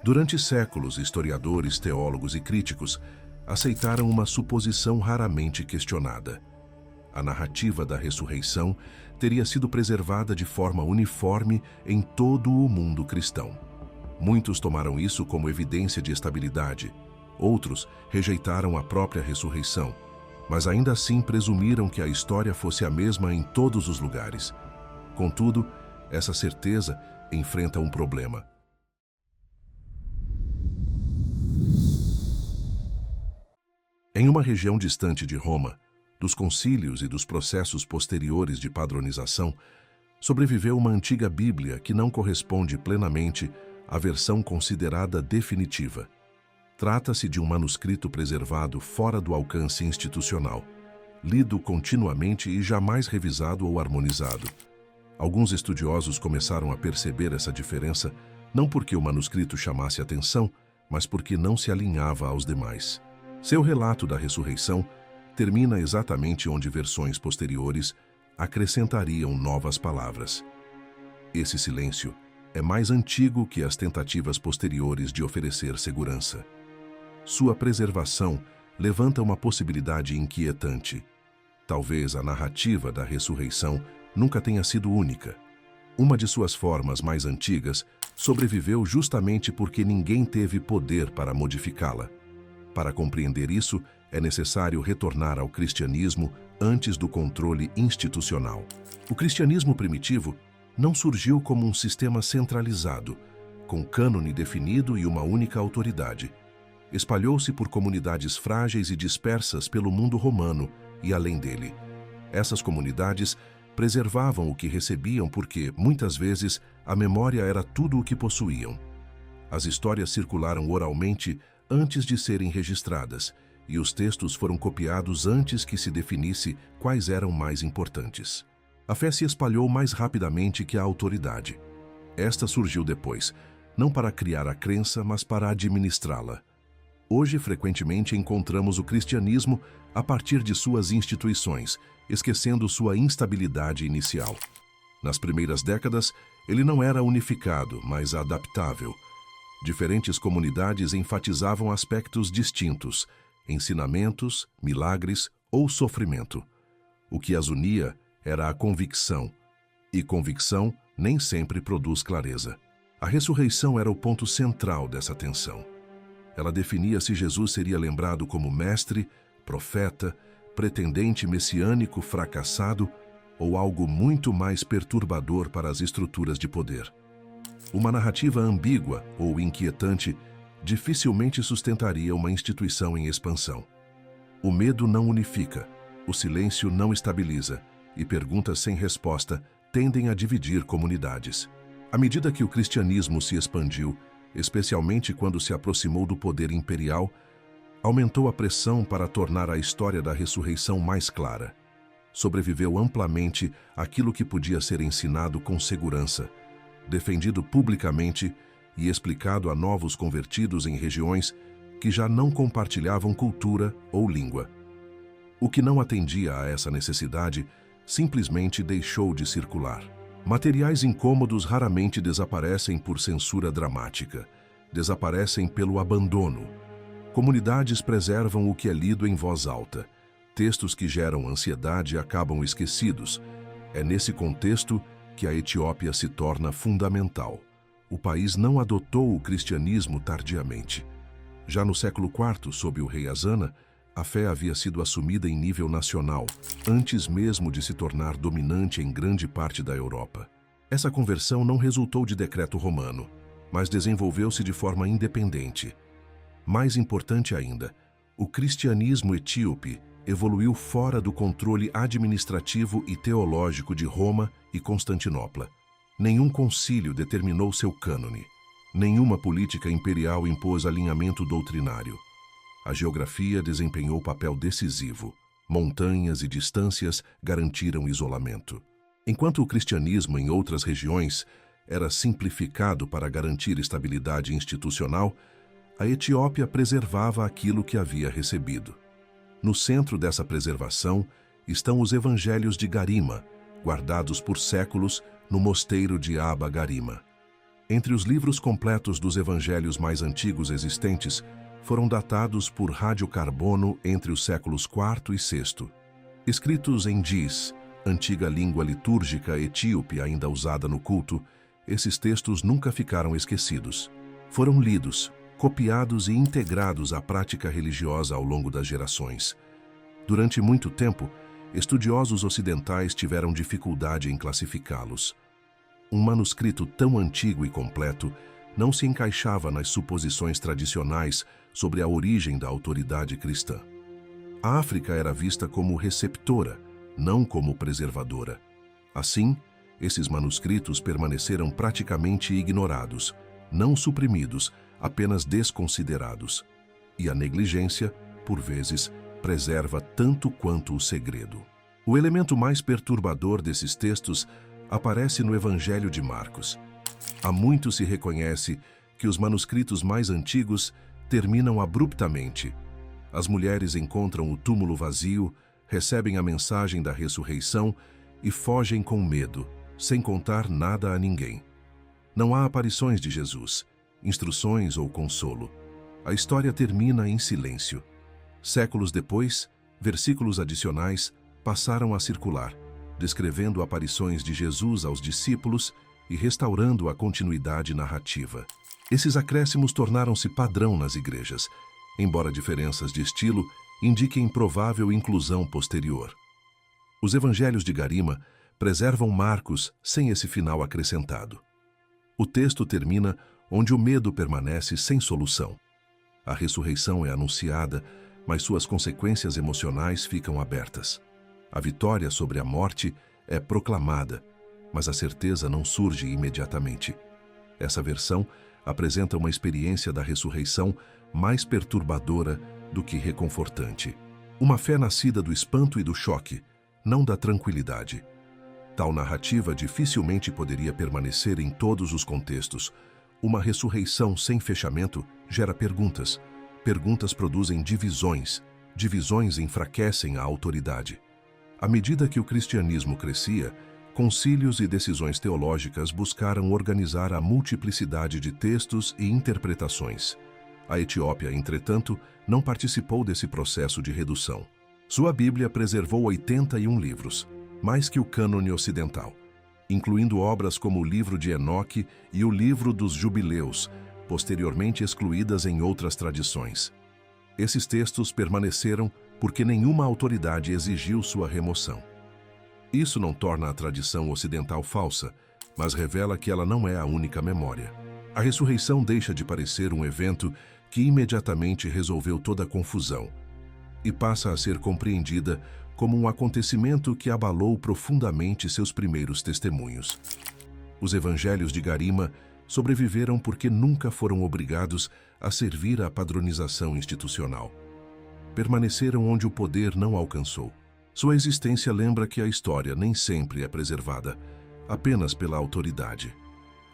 Durante séculos, historiadores, teólogos e críticos aceitaram uma suposição raramente questionada. A narrativa da ressurreição teria sido preservada de forma uniforme em todo o mundo cristão. Muitos tomaram isso como evidência de estabilidade. Outros rejeitaram a própria ressurreição, mas ainda assim presumiram que a história fosse a mesma em todos os lugares. Contudo, essa certeza enfrenta um problema. Em uma região distante de Roma, dos concílios e dos processos posteriores de padronização, sobreviveu uma antiga Bíblia que não corresponde plenamente à versão considerada definitiva. Trata-se de um manuscrito preservado fora do alcance institucional, lido continuamente e jamais revisado ou harmonizado. Alguns estudiosos começaram a perceber essa diferença não porque o manuscrito chamasse atenção, mas porque não se alinhava aos demais. Seu relato da ressurreição termina exatamente onde versões posteriores acrescentariam novas palavras. Esse silêncio é mais antigo que as tentativas posteriores de oferecer segurança. Sua preservação levanta uma possibilidade inquietante. Talvez a narrativa da ressurreição nunca tenha sido única. Uma de suas formas mais antigas sobreviveu justamente porque ninguém teve poder para modificá-la. Para compreender isso, é necessário retornar ao cristianismo antes do controle institucional. O cristianismo primitivo não surgiu como um sistema centralizado, com cânone definido e uma única autoridade. Espalhou-se por comunidades frágeis e dispersas pelo mundo romano e além dele. Essas comunidades preservavam o que recebiam porque, muitas vezes, a memória era tudo o que possuíam. As histórias circularam oralmente antes de serem registradas, e os textos foram copiados antes que se definisse quais eram mais importantes. A fé se espalhou mais rapidamente que a autoridade. Esta surgiu depois, não para criar a crença, mas para administrá-la. Hoje, frequentemente, encontramos o cristianismo a partir de suas instituições, esquecendo sua instabilidade inicial. Nas primeiras décadas, ele não era unificado, mas adaptável. Diferentes comunidades enfatizavam aspectos distintos, ensinamentos, milagres ou sofrimento. O que as unia era a convicção, e convicção nem sempre produz clareza. A ressurreição era o ponto central dessa tensão. Ela definia se Jesus seria lembrado como mestre, profeta, pretendente messiânico fracassado ou algo muito mais perturbador para as estruturas de poder. Uma narrativa ambígua ou inquietante dificilmente sustentaria uma instituição em expansão. O medo não unifica, o silêncio não estabiliza, e perguntas sem resposta tendem a dividir comunidades. À medida que o cristianismo se expandiu, especialmente quando se aproximou do poder imperial, aumentou a pressão para tornar a história da ressurreição mais clara. Sobreviveu amplamente aquilo que podia ser ensinado com segurança, defendido publicamente e explicado a novos convertidos em regiões que já não compartilhavam cultura ou língua. O que não atendia a essa necessidade simplesmente deixou de circular. Materiais incômodos raramente desaparecem por censura dramática. Desaparecem pelo abandono. Comunidades preservam o que é lido em voz alta. Textos que geram ansiedade acabam esquecidos. É nesse contexto que a Etiópia se torna fundamental. O país não adotou o cristianismo tardiamente. Já no século IV, sob o rei Azana, a fé havia sido assumida em nível nacional, antes mesmo de se tornar dominante em grande parte da Europa. Essa conversão não resultou de decreto romano, mas desenvolveu-se de forma independente. Mais importante ainda, o cristianismo etíope evoluiu fora do controle administrativo e teológico de Roma e Constantinopla. Nenhum concílio determinou seu cânone. Nenhuma política imperial impôs alinhamento doutrinário. A geografia desempenhou papel decisivo. Montanhas e distâncias garantiram isolamento. Enquanto o cristianismo em outras regiões era simplificado para garantir estabilidade institucional, a Etiópia preservava aquilo que havia recebido. No centro dessa preservação estão os evangelhos de Garima, guardados por séculos no mosteiro de Aba Garima. Entre os livros completos dos evangelhos mais antigos existentes, foram datados por radiocarbono entre os séculos IV e VI. Escritos em Giz, antiga língua litúrgica etíope ainda usada no culto, esses textos nunca ficaram esquecidos. Foram lidos, copiados e integrados à prática religiosa ao longo das gerações. Durante muito tempo, estudiosos ocidentais tiveram dificuldade em classificá-los. Um manuscrito tão antigo e completo não se encaixava nas suposições tradicionais sobre a origem da autoridade cristã. A África era vista como receptora, não como preservadora. Assim, esses manuscritos permaneceram praticamente ignorados, não suprimidos, apenas desconsiderados. E a negligência, por vezes, preserva tanto quanto o segredo. O elemento mais perturbador desses textos aparece no Evangelho de Marcos. Há muito se reconhece que os manuscritos mais antigos terminam abruptamente. As mulheres encontram o túmulo vazio, recebem a mensagem da ressurreição e fogem com medo, sem contar nada a ninguém. Não há aparições de Jesus, instruções ou consolo. A história termina em silêncio. Séculos depois, versículos adicionais passaram a circular, descrevendo aparições de Jesus aos discípulos e restaurando a continuidade narrativa. Esses acréscimos tornaram-se padrão nas igrejas, embora diferenças de estilo indiquem provável inclusão posterior. Os evangelhos de Garima preservam Marcos sem esse final acrescentado. O texto termina onde o medo permanece sem solução. A ressurreição é anunciada, mas suas consequências emocionais ficam abertas. A vitória sobre a morte é proclamada, mas a certeza não surge imediatamente. Essa versão apresenta uma experiência da ressurreição mais perturbadora do que reconfortante. Uma fé nascida do espanto e do choque, não da tranquilidade. Tal narrativa dificilmente poderia permanecer em todos os contextos. Uma ressurreição sem fechamento gera perguntas. Perguntas produzem divisões. Divisões enfraquecem a autoridade. À medida que o cristianismo crescia, concílios e decisões teológicas buscaram organizar a multiplicidade de textos e interpretações. A Etiópia, entretanto, não participou desse processo de redução. Sua Bíblia preservou 81 livros, mais que o cânone ocidental, incluindo obras como o Livro de Enoque e o Livro dos Jubileus, posteriormente excluídas em outras tradições. Esses textos permaneceram porque nenhuma autoridade exigiu sua remoção. Isso não torna a tradição ocidental falsa, mas revela que ela não é a única memória. A ressurreição deixa de parecer um evento que imediatamente resolveu toda a confusão e passa a ser compreendida como um acontecimento que abalou profundamente seus primeiros testemunhos. Os evangelhos de Garima sobreviveram porque nunca foram obrigados a servir à padronização institucional. Permaneceram onde o poder não alcançou. Sua existência lembra que a história nem sempre é preservada apenas pela autoridade.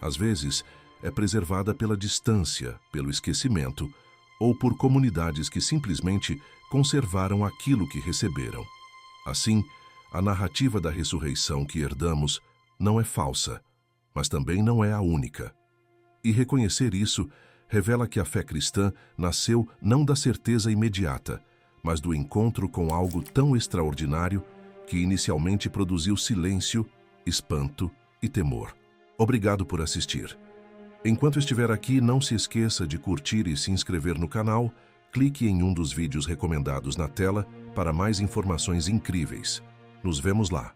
Às vezes, é preservada pela distância, pelo esquecimento, ou por comunidades que simplesmente conservaram aquilo que receberam. Assim, a narrativa da ressurreição que herdamos não é falsa, mas também não é a única. E reconhecer isso revela que a fé cristã nasceu não da certeza imediata, mas do encontro com algo tão extraordinário que inicialmente produziu silêncio, espanto e temor. Obrigado por assistir. Enquanto estiver aqui, não se esqueça de curtir e se inscrever no canal. Clique em um dos vídeos recomendados na tela para mais informações incríveis. Nos vemos lá!